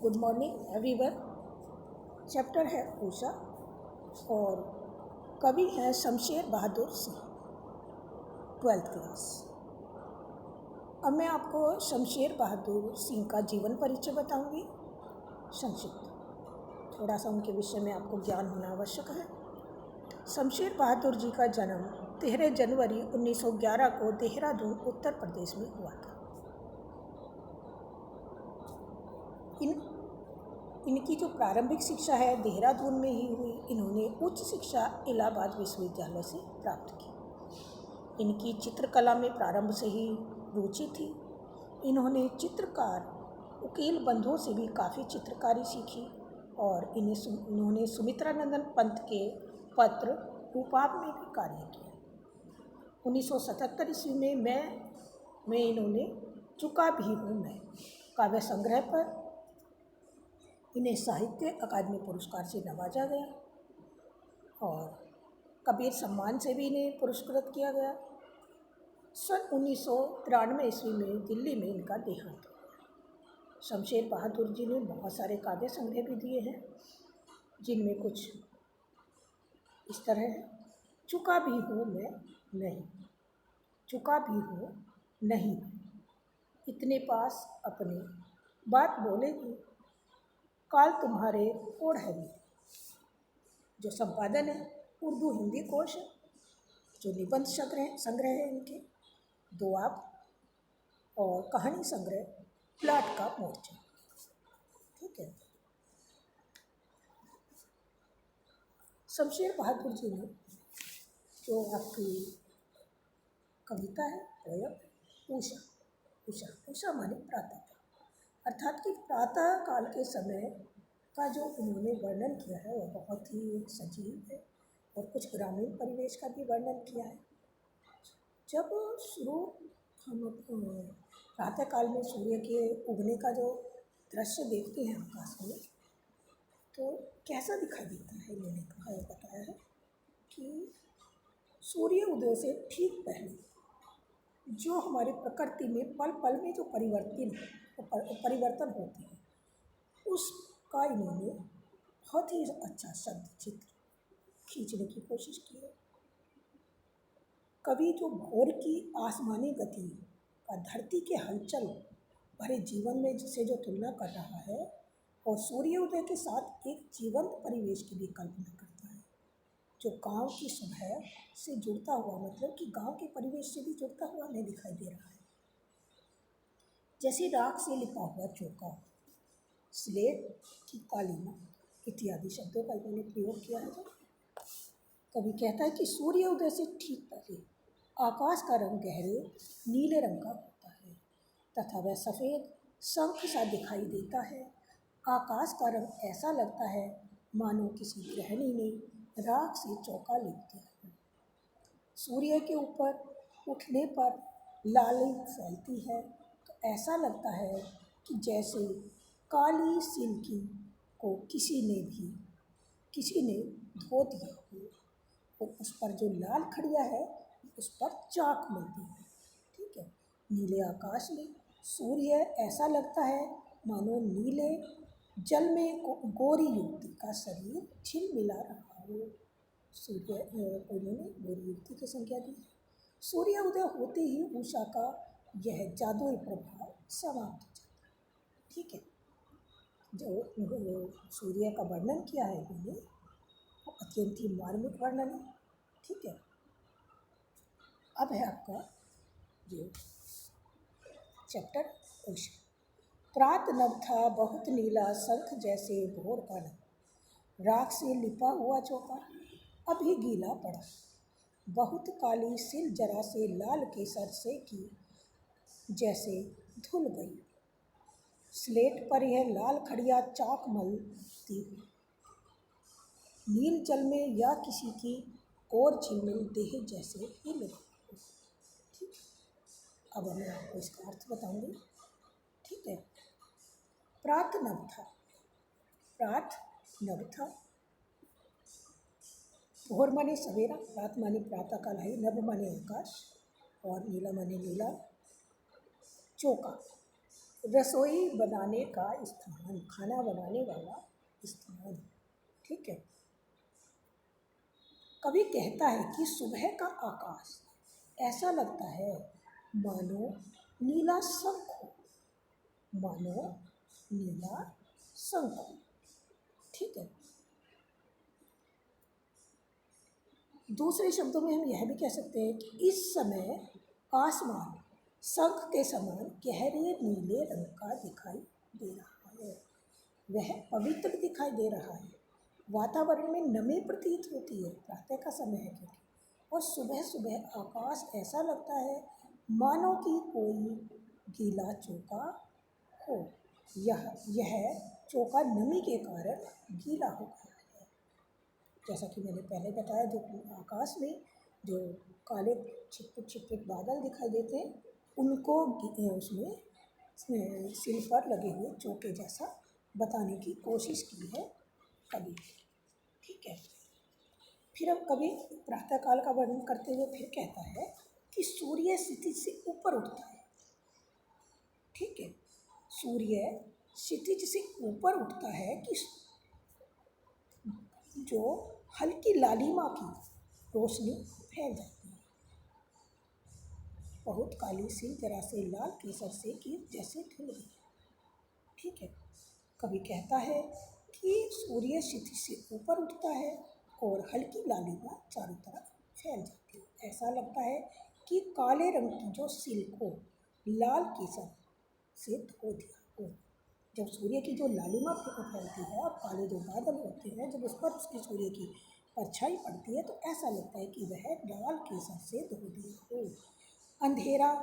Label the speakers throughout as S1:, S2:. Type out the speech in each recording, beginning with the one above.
S1: Good morning everyone. Chapter है उषा और कवि हैं शमशेर बहादुर सिंह, 12th क्लास। अब मैं आपको शमशेर बहादुर सिंह का जीवन परिचय बताऊंगी संक्षिप्त। थोड़ा सा उनके विषय में आपको ज्ञान होना आवश्यक है। शमशेर बहादुर जी का जन्म 13 जनवरी 1911 को देहरादून उत्तर प्रदेश में हुआ था। इनकी जो प्रारंभिक शिक्षा है देहरादून में ही हुई। इन्होंने उच्च शिक्षा इलाहाबाद विश्वविद्यालय से प्राप्त की। इनकी चित्रकला में प्रारंभ से ही रुचि थी। इन्होंने चित्रकार उकील बंधुओं से भी काफ़ी चित्रकारी सीखी और इन्होंने सुमित्रानंदन पंत के पत्र रूपाप में भी कार्य किया। 1977 ईस्वी में इन्होंने चुका भी हूँ मैं काव्य संग्रह पर इन्हें साहित्य अकादमी पुरस्कार से नवाजा गया और कबीर सम्मान से भी इन्हें पुरस्कृत किया गया। सन 1993 ईस्वी में दिल्ली में इनका देहांत हुआ। शमशेर बहादुर जी ने बहुत सारे काव्य संग्रह भी दिए हैं, जिनमें कुछ इस तरह है। चुका भी हूँ मैं नहीं, चुका भी हूँ नहीं, इतने पास अपने बात बोलेगी, काल तुम्हारे ओढ़ है भी। जो संपादन है उर्दू हिंदी कोश है। जो निबंध संग्रह है इनके दुआब और कहानी संग्रह प्लाट का मोर्चा। ठीक है। शमशेर बहादुर जी ने जो आपकी कविता है पोयम उषा माने प्रातः, अर्थात कि प्रातः काल के समय का जो उन्होंने वर्णन किया है वह बहुत ही सजीव है और कुछ ग्रामीण परिवेश का भी वर्णन किया है। जब हम प्रातः काल में सूर्य के उगने का जो दृश्य देखते हैं आकाश में, तो कैसा दिखाई देता है। इन्होंने बताया है कि सूर्य उदय से ठीक पहले जो हमारे प्रकृति में पल पल में जो परिवर्तन होते हैं उसका इन्होंने बहुत ही अच्छा शब्द चित्र खींचने की कोशिश की है। कवि जो भोर की आसमानी गति का धरती के हलचल भरे जीवन में से जो तुलना कर रहा है और सूर्योदय के साथ एक जीवंत परिवेश की भी कल्पना करता है, जो गांव की सुबह से जुड़ता हुआ, मतलब कि गांव के परिवेश से भी जुड़ता हुआ हमें दिखाई दे रहा है। जैसे राख से लिपा हुआ चौका, स्लेट की कालीना इत्यादि शब्दों का इन्होंने प्रयोग किया है। कवि कहता है कि सूर्योदय से ठीक पहले आकाश का रंग गहरे नीले रंग का होता है तथा वह सफ़ेद शंख सा दिखाई देता है। आकाश का रंग ऐसा लगता है मानो किसी गृहिणी ने राख से चौका लिप दिया है। सूर्य के ऊपर उठने पर लाली फैलती है तो ऐसा लगता है कि जैसे काली सिल्की को किसी ने धो दिया हो और उस पर जो लाल खड़िया है उस पर चाक मिलती है। ठीक है। नीले आकाश में सूर्य ऐसा लगता है मानो नीले जल में गोरी युवती का शरीर झिलमिला रहा हो। उन्होंने गोरी युवती की संज्ञा दी। सूर्य उदय होते ही उषा का यह जादुई प्रभाव समाप्त हो जाता है। ठीक है। जो सूर्य का वर्णन किया है इन्होंने वो अत्यंत ही मार्मिक वर्णन है। ठीक है। अब है आपका जो चैप्टर उषा। प्रात नभ था बहुत नीला शंख जैसे भोर का नभ, राख से लिपा हुआ चौका अभी गीला पड़ा, बहुत काली सिल जरा से लाल केसर से की जैसे धुल गई, स्लेट पर यह लाल खड़िया चाक मलती हुई, नील जल में या किसी की और झिलमिल देह जैसे हिल रही। ठीक। अब मैं आपको इसका अर्थ बताऊंगी। ठीक है। प्रात नभ था, प्रात नभ था, भोर माने सवेरा, प्रात माने प्रातः काल है, नभ माने आकाश और नीला माने नीला, चौका रसोई बनाने का स्थान, खाना बनाने वाला स्थान। ठीक है। कवि कहता है कि सुबह का आकाश ऐसा लगता है मानो नीला शंख हो, मानो नीला शंख हो। ठीक है। दूसरे शब्दों में हम यह भी कह सकते हैं कि इस समय आसमान शंख के समान गहरे नीले रंग का दिखाई दे रहा है। वह पवित्र दिखाई दे रहा है। वातावरण में नमी प्रतीत होती है, प्रातः का समय है क्योंकि, और सुबह सुबह आकाश ऐसा लगता है मानो कि कोई गीला चौका हो। यह चौका नमी के कारण गीला हो गया है। जैसा कि मैंने पहले बताया, जो आकाश में जो काले छिटपुट छिटपुट बादल दिखाई देते हैं, उनको उसमें सिर पर लगे हुए चौके जैसा बताने की कोशिश की है कवि। ठीक है। फिर अब कवि प्रातःकाल का वर्णन करते हुए फिर कहता है कि सूर्य क्षितिज से ऊपर उठता है। ठीक है। सूर्य क्षितिज से ऊपर उठता है कि जो हल्की लालिमा की रोशनी फैल जाती है, बहुत काली सी जरा से लाल केसर से की जैसे खिल गई। ठीक है। कवि कहता है कि सूर्य क्षितिज से ऊपर उठता है और हल्की लालिमा चारों तरफ फैल जाती है। ऐसा लगता है कि काले रंग की जो सिल्क को लाल केसर से धो दिया हो। जब सूर्य की जो लालिमा फैलती है और काले जो बादल होते हैं, जब उस पर उसकी सूर्य की परछाई पड़ती है, तो ऐसा लगता है कि वह लाल केसर से धो दिया हो। अंधेरा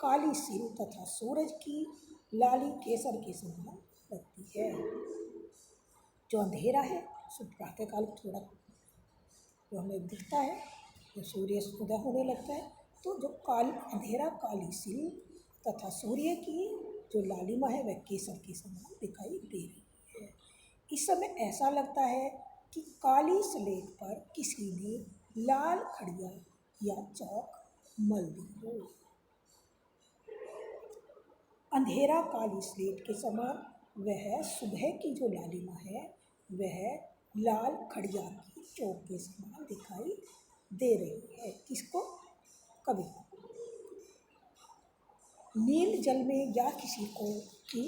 S1: काली सिर तथा सूरज की लाली केसर के समान लगती है। जो अंधेरा है सो प्रातःकाल थोड़ा जो हमें दिखता है, जो सूर्य उदय होने लगता है, तो जो अंधेरा काली सिर तथा सूर्य की जो लालिमा है वह केसर के समान दिखाई दे रही है। इस समय ऐसा लगता है कि काली स्लेट पर किसी ने लाल खड़िया या चौक मल दी हो। अंधेरा काली स्लेट के समान वह सुबह की जो लालिमा है वह लाल खड़िया की चौक के समान दिखाई दे रही है। किसको? कवि को। नील जल में या किसी को की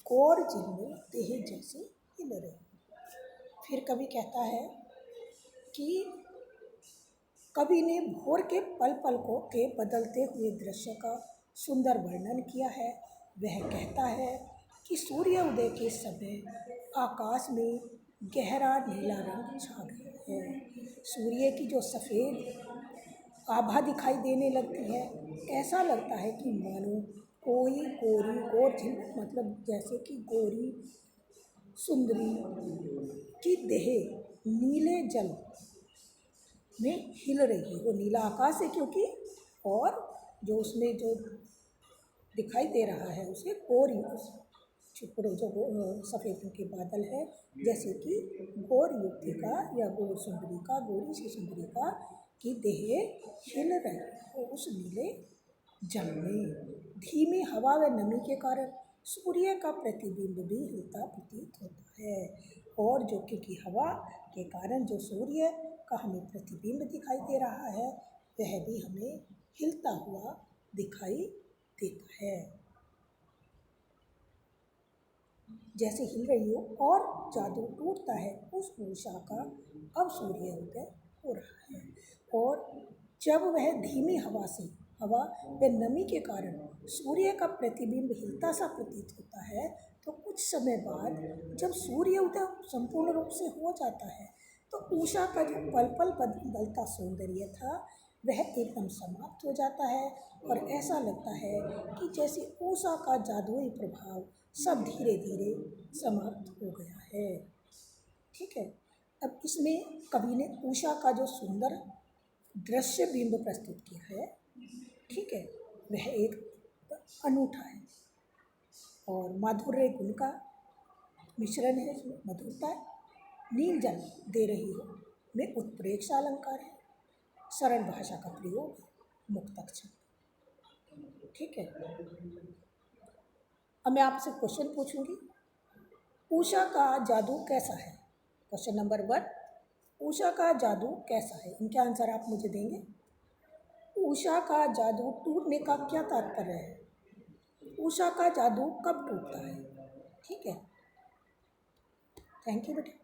S1: गौर झिलमिल देह जैसे हिल रही। फिर कवि कहता है कि कवि ने भोर के पल पल के बदलते हुए दृश्य का सुंदर वर्णन किया है। वह कहता है कि सूर्य उदय के समय आकाश में गहरा नीला रंग छा गया है। सूर्य की जो सफ़ेद आभा दिखाई देने लगती है, ऐसा लगता है कि मानो कोई गौर झिलमिल, मतलब जैसे कि गौरी सुंदरी की देह नीले जल में हिल रही है। वो नीला आकाश है क्योंकि, और जो उसमें जो दिखाई दे रहा है उसे गौरी छिपड़ो जो सफ़ेद रंग के बादल है, जैसे कि गौर युवती का या गौर सुंदरी का, गौरी सी सुंदरी का की देह हिल रही है उस नीले जल में। धीमी हवा व नमी के कारण सूर्य का प्रतिबिंब भी हिलता प्रतीत होता है, और जो क्योंकि हवा के कारण जो सूर्य का हमें प्रतिबिंब दिखाई दे रहा है वह भी हमें हिलता हुआ दिखाई देता है, जैसे हिल रही हो। और जादू टूटता है उस ऊषा का, अब सूर्य उदय हो रहा है। और जब वह धीमी हवा व नमी के कारण सूर्य का प्रतिबिंब हिलता सा प्रतीत होता है, तो कुछ समय बाद जब सूर्य उदय संपूर्ण रूप से हो जाता है, तो उषा का जो पल पल बदलता सौंदर्य था वह एकदम समाप्त हो जाता है, और ऐसा लगता है कि जैसे उषा का जादुई प्रभाव सब धीरे धीरे समाप्त हो गया है। ठीक है। अब इसमें कवि ने उषा का जो सुंदर दृश्य बिंब प्रस्तुत किया है, ठीक है, वह एक अनूठा है और माधुर्य गुण का मिश्रण है। इसमें मधुरता है, नील जल दे रही हो में उत्प्रेक्षा अलंकार है, सरल भाषा का प्रयोग, मुक्ताक्षर। ठीक है। अब मैं आपसे क्वेश्चन पूछूंगी, उषा का जादू कैसा है। क्वेश्चन नंबर 1, उषा का जादू कैसा है। इनके आंसर आप मुझे देंगे। उषा का जादू टूटने का क्या तात्पर्य है। उषा का जादू कब टूटता है। ठीक है, थैंक यू बेटा।